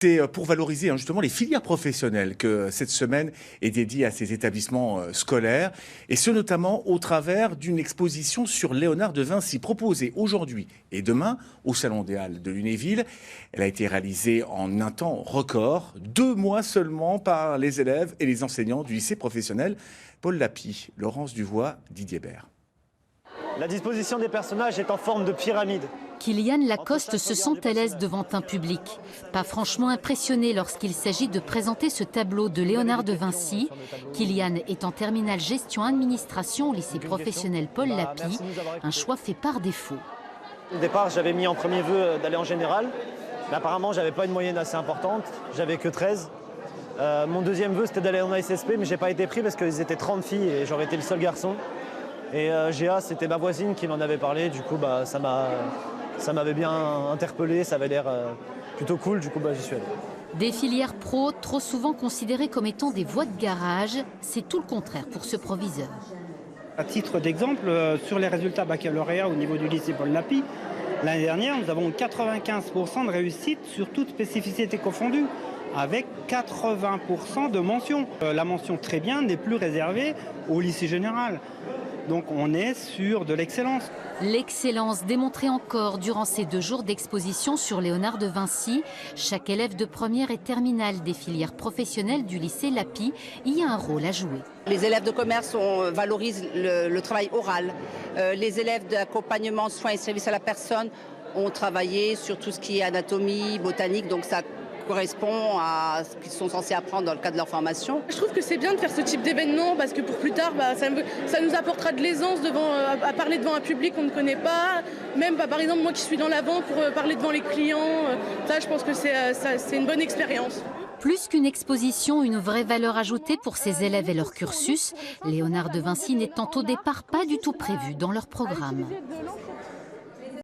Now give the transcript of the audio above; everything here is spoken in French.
C'est pour valoriser justement les filières professionnelles que cette semaine est dédiée à ces établissements scolaires, et ce notamment au travers d'une exposition sur Léonard de Vinci proposée aujourd'hui et demain au Salon des Halles de Lunéville. Elle a été réalisée en un temps record, 2 mois seulement, par les élèves et les enseignants du lycée professionnel Paul Lapie, Laurence Duvois, Didier Bert. La disposition des personnages est en forme de pyramide. Kylian Lacoste se sent à l'aise devant un public. Pas franchement impressionné lorsqu'il s'agit de présenter ce tableau de Léonard de Vinci. Kylian est en terminale gestion administration au lycée professionnel Paul Lapie. Un choix fait par défaut. Au départ, j'avais mis en premier vœu d'aller en général. Mais apparemment, j'avais pas une moyenne assez importante. J'avais que 13. Mon deuxième vœu, c'était d'aller en ASSP, mais j'ai pas été pris parce qu'ils étaient 30 filles et j'aurais été le seul garçon. Et GA, c'était ma voisine qui m'en avait parlé. Du coup, ça m'avait bien interpellé, ça avait l'air plutôt cool, du coup j'y suis allé. Des filières pro, trop souvent considérées comme étant des voies de garage, c'est tout le contraire pour ce proviseur. À titre d'exemple, sur les résultats baccalauréat au niveau du lycée Paul Lapie, l'année dernière, nous avons 95% de réussite sur toute spécificité confondue, avec 80% de mentions. La mention très bien n'est plus réservée au lycée général. Donc on est sur de l'excellence. L'excellence démontrée encore durant ces 2 jours d'exposition sur Léonard de Vinci. Chaque élève de première et terminale des filières professionnelles du lycée Lapie y a un rôle à jouer. Les élèves de commerce valorisent le travail oral. Les élèves d'accompagnement, soins et services à la personne ont travaillé sur tout ce qui est anatomie, botanique, donc ça correspond à ce qu'ils sont censés apprendre dans le cadre de leur formation. Je trouve que c'est bien de faire ce type d'événement parce que pour plus tard, ça nous apportera de l'aisance à parler devant un public qu'on ne connaît pas. Même par exemple moi qui suis dans la vente pour parler devant les clients, ça je pense que c'est une bonne expérience. Plus qu'une exposition, une vraie valeur ajoutée pour ces élèves et leur cursus. Léonard de Vinci n'étant au départ pas du tout prévu dans leur programme.